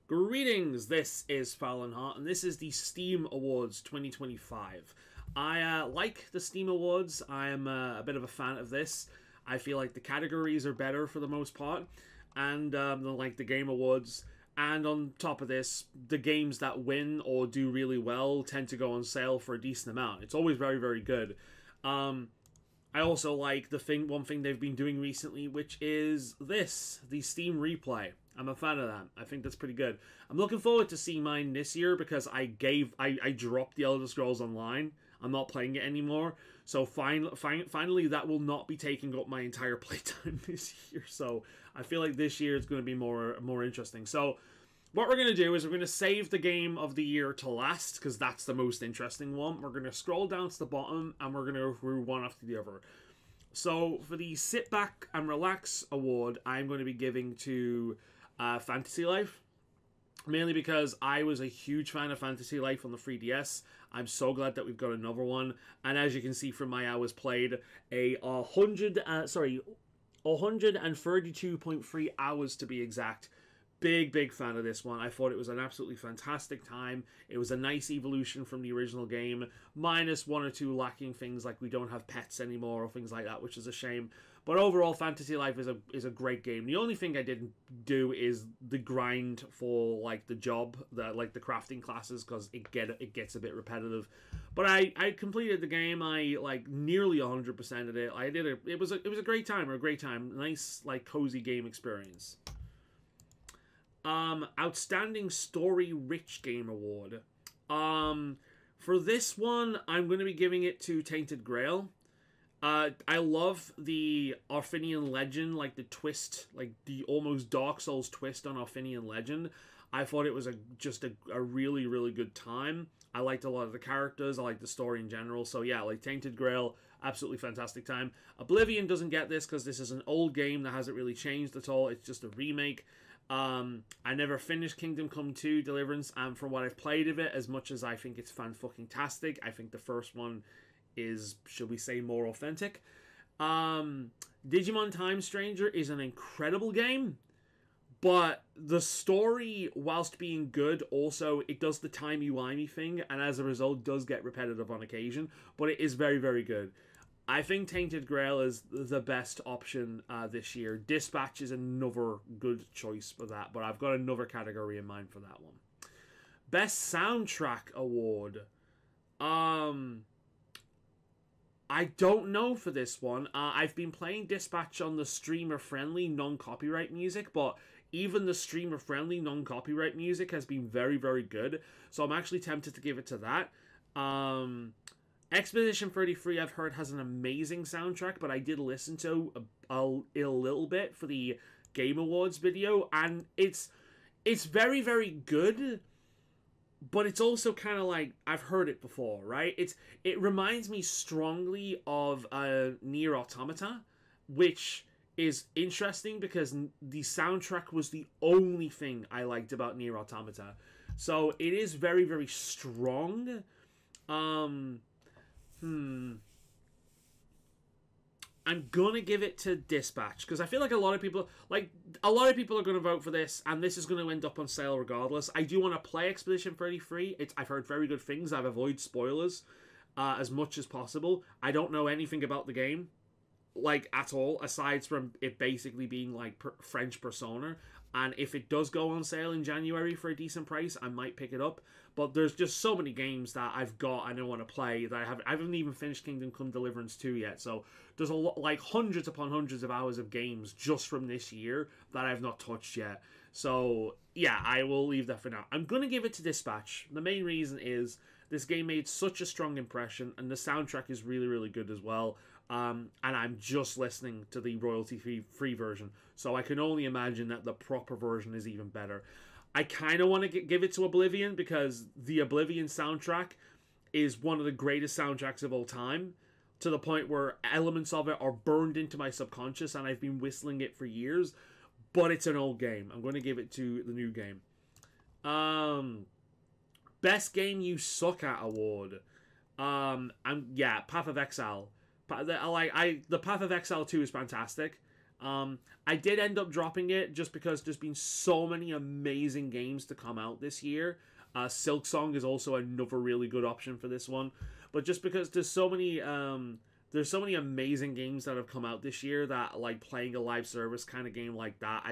Greetings, this is Fallonheart, and this is the Steam Awards 2025. I like the Steam Awards. I am a bit of a fan of this. I feel like the categories are better for the most part, and than like the Game Awards. And on top of this, the games that win or do really well tend to go on sale for a decent amount. It's always very, very good. I also like one thing they've been doing recently, which is the Steam Replay. I'm a fan of that. I think that's pretty good. I'm looking forward to seeing mine this year because I dropped the Elder Scrolls Online. I'm not playing it anymore. So finally, that will not be taking up my entire playtime this year. So I feel like this year is going to be more interesting. So what we're going to do is we're going to save the game of the year to last because that's the most interesting one. We're going to scroll down to the bottom and we're going to go through one after the other. So for the Sit Back and Relax award, I'm going to be giving to Fantasy Life. Mainly because I was a huge fan of Fantasy Life on the 3DS. I'm so glad that we've got another one. And as you can see from my hours played, 132.3 hours to be exact. Big fan of this one. I thought it was an absolutely fantastic time. It was a nice evolution from the original game, minus one or two lacking things like we don't have pets anymore or things like that, which is a shame. But overall, Fantasy Life is a great game. The only thing I didn't do is the grind for like the job, the crafting classes, because it gets a bit repetitive. But I completed the game. I like nearly 100%ed it. It was a great time. Nice like cozy game experience. Outstanding Story Rich Game Award. For this one, I'm going to be giving it to Tainted Grail. I love the Arthinian Legend, like the twist, like the almost Dark Souls twist on Arthinian Legend. I thought it was just a really, really good time. I liked a lot of the characters. I liked the story in general. So yeah, like Tainted Grail, absolutely fantastic time. Oblivion doesn't get this because this is an old game that hasn't really changed at all. It's just a remake. I never finished Kingdom Come 2 Deliverance, and from what I've played of it, as much as I think it's fan-fucking-tastic, I think the first one is, should we say, more authentic. Digimon Time Stranger is an incredible game, but the story, whilst being good, also, it does the timey-wimey thing, and as a result, does get repetitive on occasion, but it is very, very good. I think Tainted Grail is the best option this year. Dispatch is another good choice for that, but I've got another category in mind for that one. Best Soundtrack Award. I don't know for this one. I've been playing Dispatch on the streamer-friendly, non-copyright music, but even the streamer-friendly, non-copyright music has been very, very good, so I'm actually tempted to give it to that. Expedition 33, I've heard, has an amazing soundtrack, but I did listen to a little bit for the Game Awards video, and it's very, very good, but it's also kind of like, I've heard it before, right? It reminds me strongly of Nier Automata, which is interesting because the soundtrack was the only thing I liked about Nier Automata. So it is very, very strong. I'm gonna give it to Dispatch because I feel like a lot of people are gonna vote for this, and this is gonna end up on sale regardless. I do want to play Expedition 33. I've heard very good things. I've avoided spoilers as much as possible. I don't know anything about the game, like, at all, aside from it basically being like French Persona. And if it does go on sale in January for a decent price, I might pick it up. But there's just so many games that I've got and I want to play that I haven't even finished Kingdom Come Deliverance 2 yet. So there's a lot, like hundreds upon hundreds of hours of games just from this year that I've not touched yet. So yeah, I will leave that for now. I'm going to give it to Dispatch. The main reason is this game made such a strong impression, and the soundtrack is really, really good as well. And I'm just listening to the royalty-free version, so I can only imagine that the proper version is even better. I kind of want to give it to Oblivion because the Oblivion soundtrack is one of the greatest soundtracks of all time, to the point where elements of it are burned into my subconscious, and I've been whistling it for years, but it's an old game. I'm going to give it to the new game. Best Game You Suck At Award. Yeah, Path of Exile. The Path of Exile 2 is fantastic. I did end up dropping it just because there's been so many amazing games to come out this year. Silksong is also another really good option for this one, but just because there's so many amazing games that have come out this year that, like, playing a live service kind of game like that,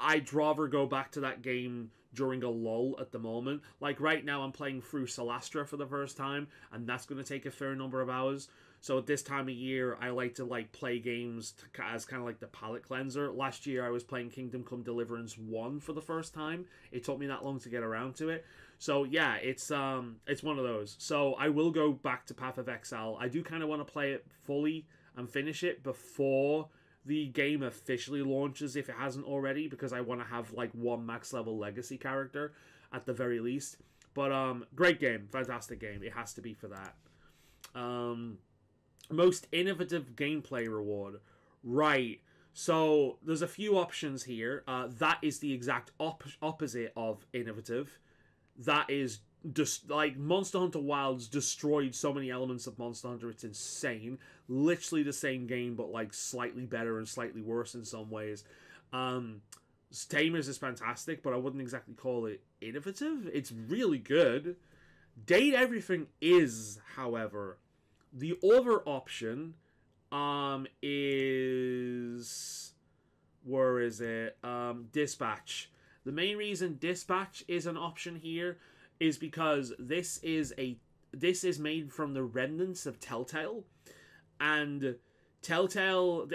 I'd rather go back to that game during a lull at the moment. Like right now I'm playing through Celastra for the first time, and that's going to take a fair number of hours. So at this time of year, I like to play games as kind of like the palate cleanser. Last year I was playing Kingdom Come Deliverance 1 for the first time. It took me that long to get around to it. So yeah, it's one of those. So I will go back to Path of Exile. I do kind of want to play it fully and finish it before the game officially launches, if it hasn't already, because I want to have like one max level legacy character at the very least. But great game, fantastic game. It has to be for that. Most innovative gameplay reward. Right. So there's a few options here. That is the exact opposite of innovative. That is just like Monster Hunter Wilds destroyed so many elements of Monster Hunter. It's insane. Literally the same game, but like slightly better and slightly worse in some ways. Tamers is fantastic, but I wouldn't exactly call it innovative. It's really good. Date Everything is, however, the other option is, where is it? Dispatch. The main reason Dispatch is an option here is because this is made from the remnants of Telltale, and Telltale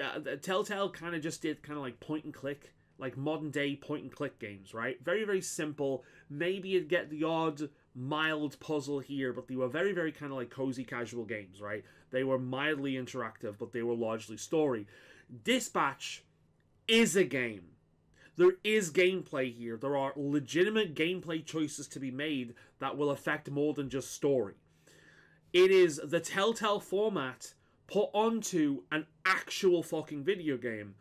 kind of just did kind of like point and click, like modern day point and click games, right? Very, very simple. Maybe you'd get the odd mild puzzle here, but they were very, very kind of like cozy casual games, right? They were mildly interactive, but they were largely story. Dispatch is a game. There is gameplay here. There are legitimate gameplay choices to be made that will affect more than just story. It is the Telltale format put onto an actual fucking video game.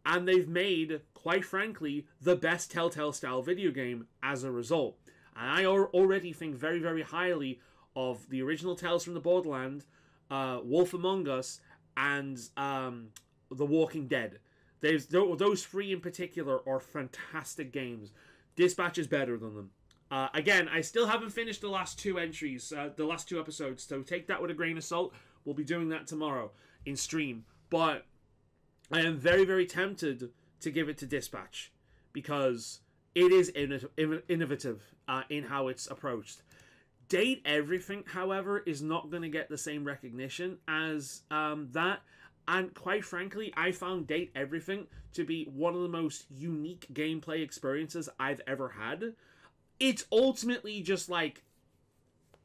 And they've made, quite frankly, the best Telltale style video game as a result. And I already think very, very highly of the original Tales from the Borderland, Wolf Among Us, and The Walking Dead. Those three in particular are fantastic games. Dispatch is better than them. Again, I still haven't finished the last two entries, the last two episodes, so take that with a grain of salt. We'll be doing that tomorrow in stream. But I am very, very tempted to give it to Dispatch because it is innovative in how it's approached. Date Everything, however, is not going to get the same recognition as that. And quite frankly, I found Date Everything to be one of the most unique gameplay experiences I've ever had. It's ultimately just like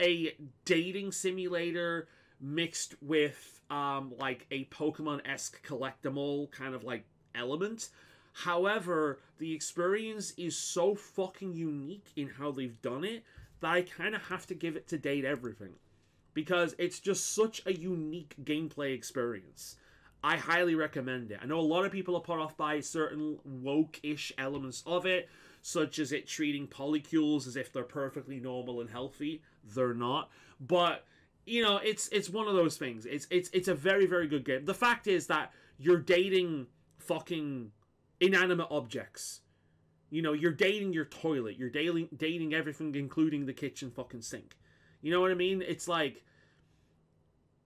a dating simulator mixed with like a Pokemon-esque collectible kind of like element. However, the experience is so fucking unique in how they've done it that I kind of have to give it to Date Everything. Because it's just such a unique gameplay experience. I highly recommend it. I know a lot of people are put off by certain woke-ish elements of it, such as it treating polycules as if they're perfectly normal and healthy. They're not. But, you know, it's one of those things. It's a very, very good game. The fact is that you're dating fucking inanimate objects. You know, you're dating your toilet. You're dating everything, including the kitchen fucking sink. You know what I mean? It's like,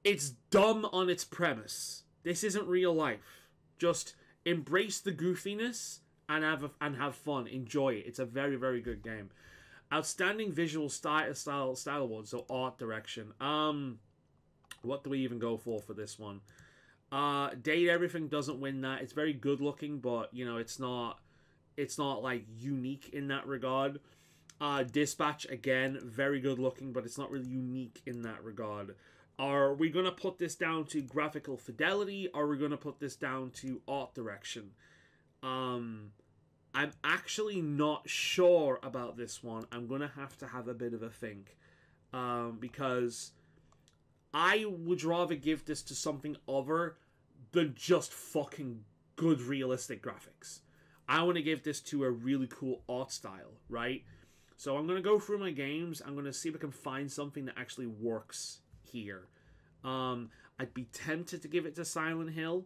it's dumb on its premise. This isn't real life. Just embrace the goofiness and have fun. Enjoy it. It's a very, very good game. Outstanding visual style awards, so art direction. What do we even go for this one? Date Everything doesn't win that. It's very good looking, but you know, it's not like unique in that regard. Dispatch, again, very good looking, but it's not really unique in that regard. Are we going to put this down to graphical fidelity? Or are we going to put this down to art direction? I'm actually not sure about this one. I'm going to have a bit of a think. Because I would rather give this to something other than just fucking good realistic graphics. I want to give this to a really cool art style, right? So I'm going to go through my games. I'm going to see if I can find something that actually works here. I'd be tempted to give it to Silent Hill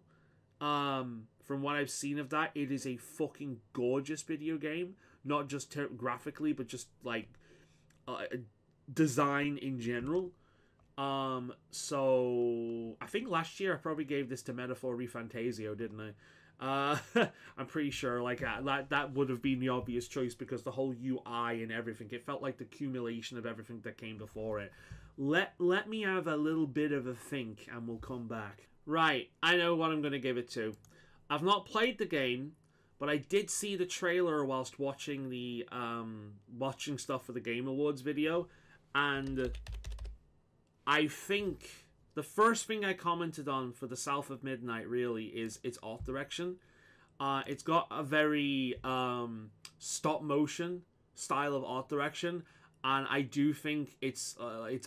for from what I've seen of that, it is a fucking gorgeous video game. Not just graphically, but just like design in general. So I think last year I probably gave this to Metaphor ReFantazio, didn't I? I'm pretty sure like that would have been the obvious choice because the whole UI and everything, it felt like the accumulation of everything that came before it. Let me have a little bit of a think and we'll come back. Right, I know what I'm going to give it to. I've not played the game, but I did see the trailer whilst watching the watching stuff for the Game Awards video, and I think the first thing I commented on for the South of Midnight really is its art direction. It's got a very stop motion style of art direction, and I do think its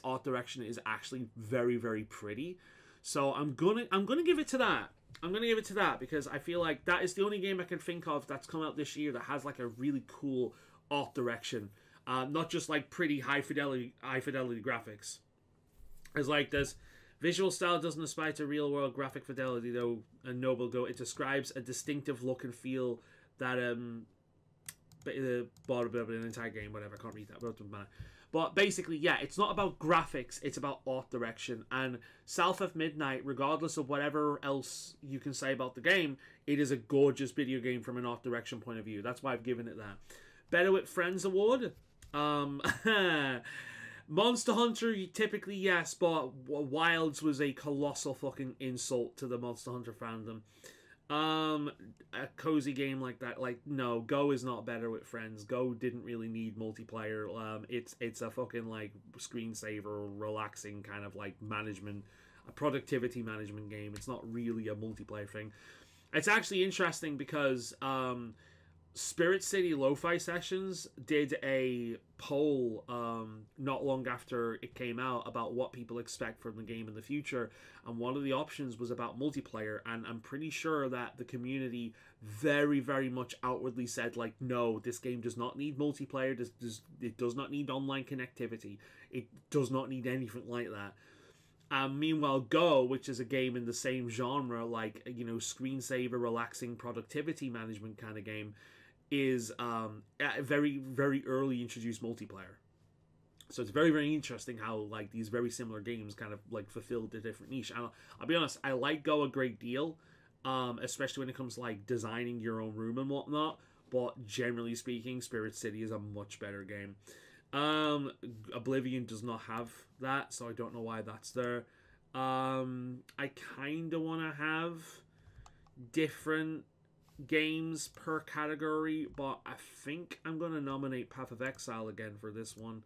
art direction is actually very, very pretty. So I'm gonna give it to that. I'm gonna give it to that because I feel like that is the only game I can think of that's come out this year that has like a really cool art direction, not just like pretty high fidelity graphics. It's like this visual style doesn't aspire to real world graphic fidelity though, a noble go. It describes a distinctive look and feel that bought a bit of an entire game, whatever. I can't read that, but it doesn't matter. But basically, yeah, it's not about graphics, it's about art direction. And South of Midnight, regardless of whatever else you can say about the game, it is a gorgeous video game from an art direction point of view. That's why I've given it that. Better with Friends award. Monster Hunter, typically yes, but Wilds was a colossal fucking insult to the Monster Hunter fandom. A cozy game like that, like, no, Go is not better with friends. Go didn't really need multiplayer. It's a fucking like screensaver, relaxing kind of like a productivity management game. It's not really a multiplayer thing. It's actually interesting because Spirit City Lo-Fi Sessions did a poll not long after it came out about what people expect from the game in the future, and one of the options was about multiplayer, and I'm pretty sure that the community very, very much outwardly said, like, no, this game does not need multiplayer, it does not need online connectivity, it does not need anything like that. Meanwhile, Go, which is a game in the same genre, like, you know, screensaver, relaxing productivity management kind of game, is very, very early introduced multiplayer. So it's very, very interesting how like these very similar games kind of like fulfilled a different niche. And I'll be honest, I like Go a great deal, especially when it comes to like designing your own room and whatnot. But generally speaking, Spirit City is a much better game. Oblivion does not have that, so I don't know why that's there. I kind of want to have different games per category, but I think I'm going to nominate Path of Exile again for this one.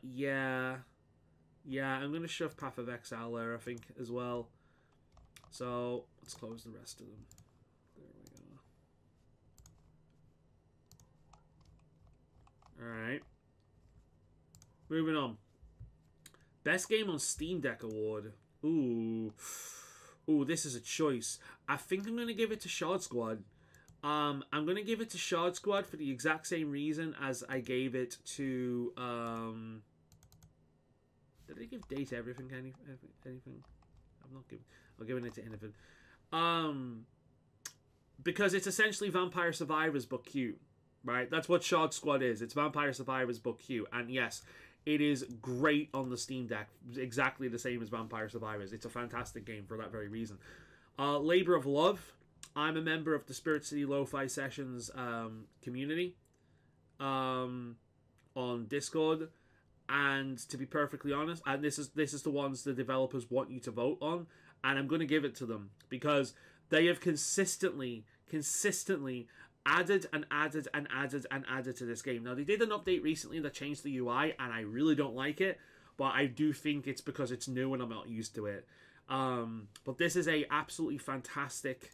Yeah, I'm going to shove Path of Exile there, I think, as well. So, let's close the rest of them. There we go. Alright. Moving on. Best Game on Steam Deck Award. Ooh, this is a choice. I think I'm going to give it to Shard Squad. I'm going to give it to Shard Squad for the exact same reason as I gave it to... Did I give Date Everything anything? I'm giving it to anything. Because it's essentially Vampire Survivors but cute. Right? That's what Shard Squad is. It's Vampire Survivors but cute. And yes, it is great on the Steam Deck. Exactly the same as Vampire Survivors. It's a fantastic game for that very reason. Labor of Love. I'm a member of the Spirit City Lo-Fi Sessions community on Discord. And to be perfectly honest, and this is the ones the developers want you to vote on. And I'm going to give it to them. Because they have consistently added and added and added and added to this game. Now, they did an update recently that changed the UI, and I really don't like it, but I do think it's because it's new and I'm not used to it. But this is a absolutely fantastic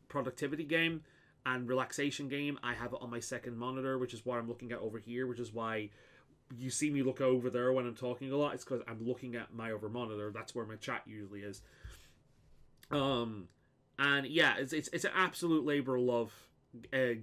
productivity game and relaxation game. I have it on my second monitor, which is what I'm looking at over here, which is why you see me look over there when I'm talking a lot. It's because I'm looking at my other monitor. That's where my chat usually is. And yeah, it's an absolute labor of love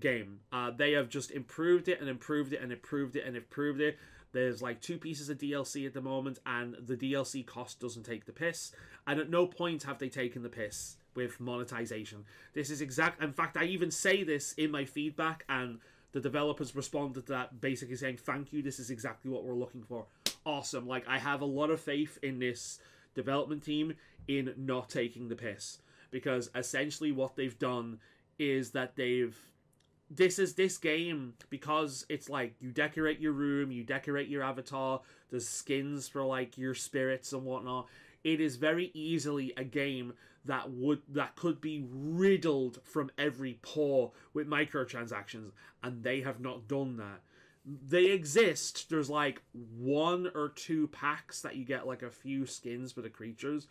game. They have just improved it and improved it and improved it and improved it. There's like 2 pieces of DLC at the moment, and the DLC cost doesn't take the piss. And at no point have they taken the piss with monetization. This is in fact, I even say this in my feedback, and the developers responded to that basically saying, thank you, this is exactly what we're looking for. Awesome. Like, I have a lot of faith in this development team in not taking the piss, because essentially what they've done is that this game, because it's like you decorate your room, you decorate your avatar, there's skins for like your spirits and whatnot. It is very easily a game that could be riddled from every pore with microtransactions, and they have not done that. They exist. There's like 1 or 2 packs that you get like a few skins for the creatures,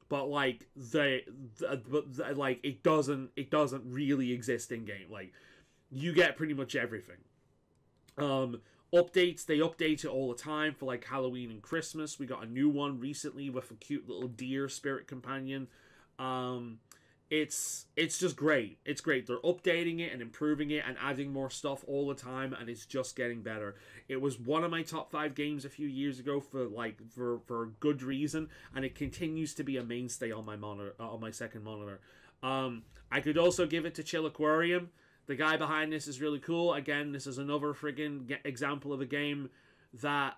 but like it doesn't really exist in game. Like, you get pretty much everything. Updates, they update it all the time for like Halloween and Christmas. We got a new one recently with a cute little deer spirit companion. It's just great. It's great. They're updating it and improving it and adding more stuff all the time, and it's just getting better. It was one of my top 5 games a few years ago for a good reason, and it continues to be a mainstay on my monitor, on my second monitor. I could also give it to Chill Aquarium. The guy behind this is really cool. Again, this is another friggin' example of a game that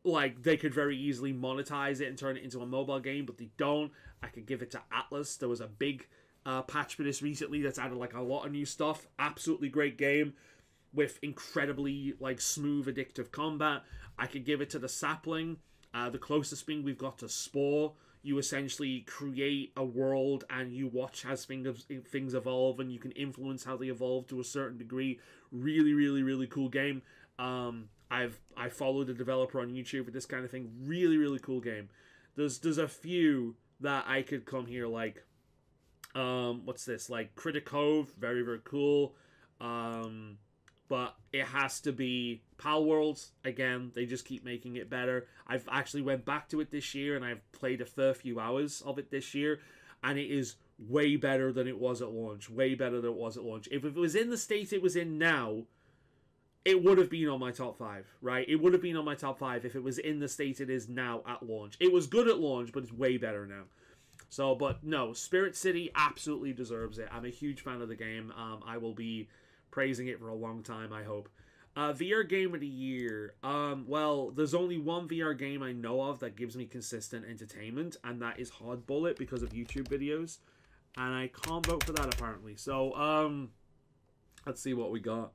like, they could very easily monetize it and turn it into a mobile game, but they don't. I could give it to Atlas. There was a big patch for this recently that's added like a lot of new stuff. Absolutely great game with incredibly like smooth, addictive combat. I could give it to the Sapling. The closest thing we've got to Spore. You essentially create a world and you watch as things evolve, and you can influence how they evolve to a certain degree. Really, really, really cool game. I followed the developer on YouTube for this kind of thing. Really, really cool game. There's a few that I could come here like, what's this? Like Critic Cove, very, very cool. But it has to be Pal Worlds. Again, they just keep making it better. I've actually went back to it this year, and I've played a fair few hours of it this year, and it is way better than it was at launch. Way better than it was at launch. If it was in the state it was in now, it would have been on my top 5, right? It would have been on my top 5 if it was in the state it is now at launch. It was good at launch, but it's way better now. So, but no, Spirit City absolutely deserves it. I'm a huge fan of the game. I will be praising it for a long time, I hope. VR Game of the Year. Well, there's only one VR game I know of that gives me consistent entertainment, and that is Hard Bullet because of YouTube videos. And I can't vote for that, apparently. So, let's see what we got.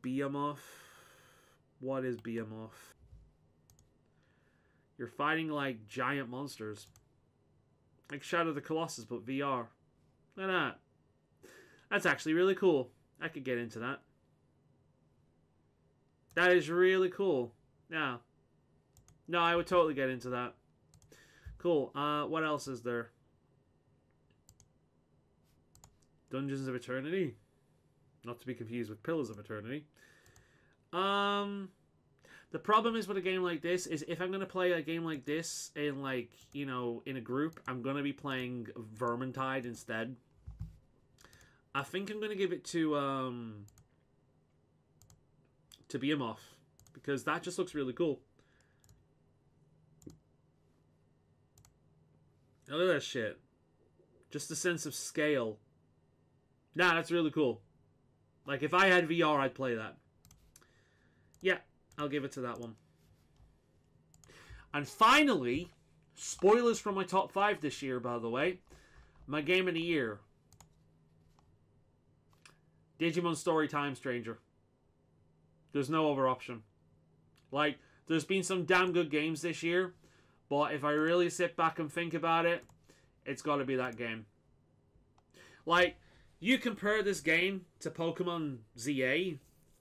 Behemoth. What is Behemoth? You're fighting like giant monsters. Like Shadow of the Colossus, but VR. Look at that. That's actually really cool. I could get into that. That is really cool. Yeah. No, I would totally get into that. Cool. What else is there? Dungeons of Eternity. Not to be confused with Pillars of Eternity. The problem is with a game like this is if I'm going to play a game like this in like, you know, in a group, I'm going to be playing Vermintide instead. I think I'm going to give it to Behemoth, because that just looks really cool. Look at that shit. Just the sense of scale. Nah, that's really cool. Like, if I had VR, I'd play that. Yeah, I'll give it to that one. And finally, spoilers from my top 5 this year, by the way. My game of the year. Digimon Story Time Stranger. There's no other option. Like, there's been some damn good games this year, but if I really sit back and think about it, it's got to be that game. Like, you compare this game to Pokemon ZA,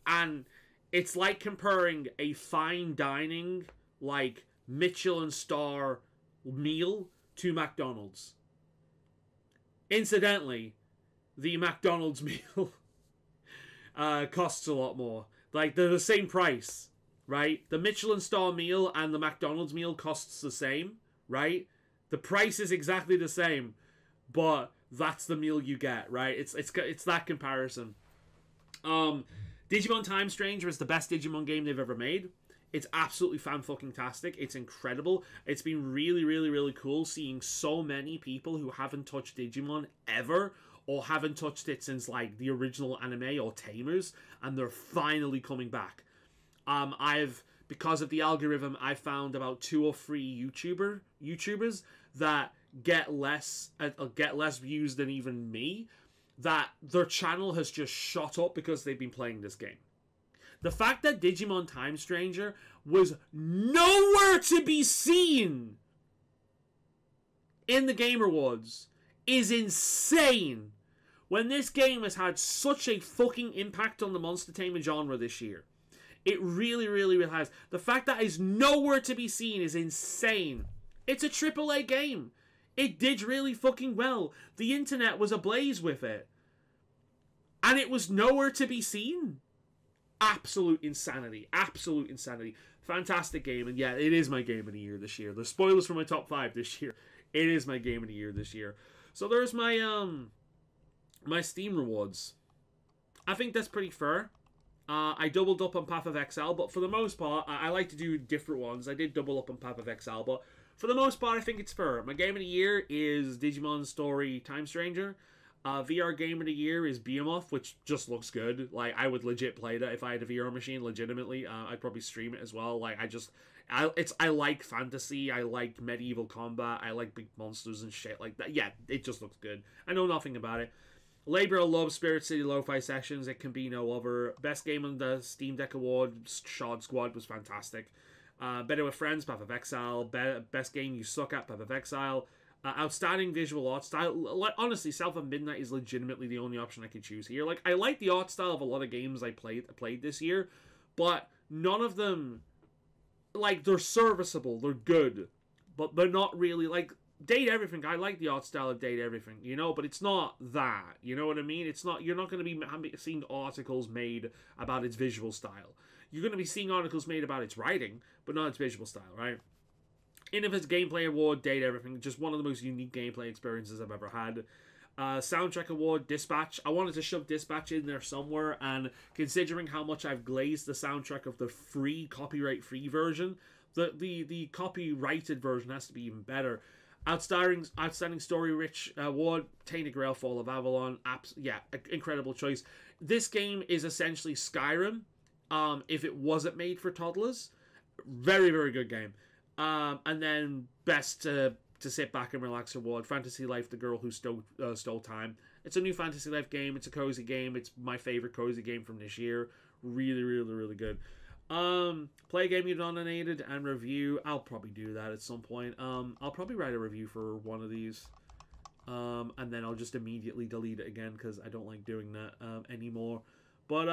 and it's like comparing a fine dining, like, Michelin star meal to McDonald's. Incidentally, the McDonald's meal costs a lot more. Like, they're the same price, right? The Michelin star meal and the McDonald's meal costs the same, right? The price is exactly the same, but that's the meal you get, right? It's that comparison. Digimon Time Stranger is the best Digimon game they've ever made. It's absolutely fan-fucking-tastic. It's incredible. It's been really, really, really cool seeing so many people who haven't touched Digimon ever, or haven't touched it since, like, the original anime or Tamers, and they're finally coming back. Because of the algorithm, I found about 2 or 3 YouTubers that get less views than even me, that their channel has just shot up because they've been playing this game. The fact that Digimon Time Stranger was nowhere to be seen in the Game Awards is insane. When this game has had such a fucking impact on the monstertainment genre this year. It really, really, really has. The fact that it's nowhere to be seen is insane. It's a AAA game. It did really fucking well. The internet was ablaze with it. And it was nowhere to be seen. Absolute insanity. Absolute insanity. Fantastic game. And yeah, it is my game of the year this year. There's spoilers for my top 5 this year. It is my game of the year this year. So there's my my Steam rewards. I think that's pretty fair. I doubled up on Path of Exile, but for the most part, I like to do different ones. I did double up on Path of Exile, but for the most part, I think it's fair. My game of the year is Digimon Story Time Stranger. VR game of the year is Behemoth, which just looks good. Like, I would legit play that if I had a VR machine, legitimately. I'd probably stream it as well. Like, I like fantasy, I like medieval combat, I like big monsters and shit like that. Yeah, it just looks good. I know nothing about it. Labor of Love, Spirit City Lo-Fi Sessions, it can be no other. Best game on the Steam Deck Award, Shard Squad was fantastic. Better with Friends, Path of Exile. Best game you suck at, Path of Exile. Outstanding visual art style. Honestly, South of Midnight is legitimately the only option I could choose here. Like, I like the art style of a lot of games I played this year, but none of them, like, they're serviceable, they're good, but they're not really, like, Date Everything, I like the art style of Date Everything, you know, but it's not that, you know what I mean? It's not, you're not going to be seeing articles made about its visual style. You're going to be seeing articles made about its writing, but not its visual style, right? Innovative Gameplay Award, Date Everything, just one of the most unique gameplay experiences I've ever had. Soundtrack Award, Dispatch. I wanted to shove Dispatch in there somewhere, and considering how much I've glazed the soundtrack of the free, copyright-free version, the copyrighted version has to be even better. Outstanding Story Rich Award, Tainted Grail, Fall of Avalon. Yeah, incredible choice. This game is essentially Skyrim, if it wasn't made for toddlers. Very, very good game. And then best to sit back and relax award, Fantasy Life: The Girl Who Stole Time. It's a new Fantasy Life game. It's a cozy game. It's my favorite cozy game from this year. Really, really, really good. Play a game you nominated and review. I'll probably do that at some point. I'll probably write a review for one of these. And then I'll just immediately delete it again because I don't like doing that anymore. But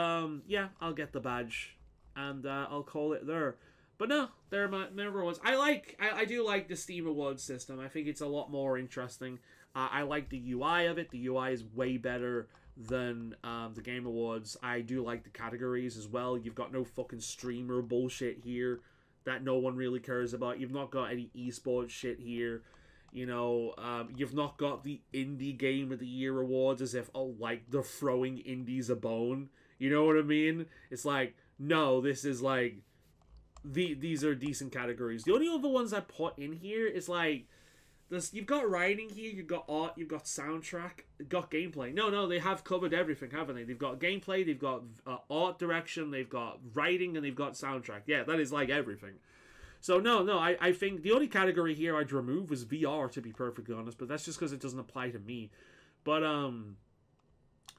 yeah, I'll get the badge and I'll call it there. But no, they're my rewards. I do like the Steam Awards system. I think it's a lot more interesting. I like the UI of it. The UI is way better than the Game Awards. I do like the categories as well. You've got no fucking streamer bullshit here that no one really cares about. You've not got any esports shit here. You know, you've not got the Indie Game of the Year awards as if, oh, like, they're throwing indies a bone. You know what I mean? It's like, no, this is like, these are decent categories. The only other ones I put in here is like, this, you've got writing here, you've got art, you've got soundtrack, you've got gameplay. No, they have covered everything, haven't they? They've got gameplay, they've got art direction, they've got writing, and they've got soundtrack. Yeah, that is like everything. So no, I think the only category here I'd remove is VR, to be perfectly honest, but that's just because it doesn't apply to me. But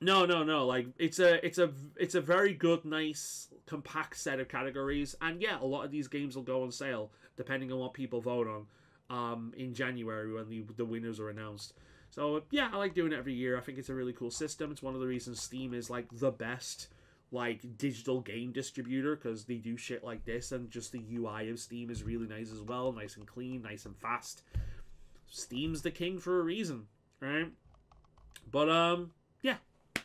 no, like it's a very good, nice, compact set of categories, and yeah, a lot of these games will go on sale depending on what people vote on in January when the winners are announced. So yeah, I like doing it every year. I think it's a really cool system. It's one of the reasons Steam is like the best like digital game distributor, because they do shit like this, and just the UI of Steam is really nice as well, nice and clean, nice and fast. Steam's the king for a reason, right? But yeah,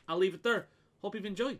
I'll leave it there. Hope you've enjoyed.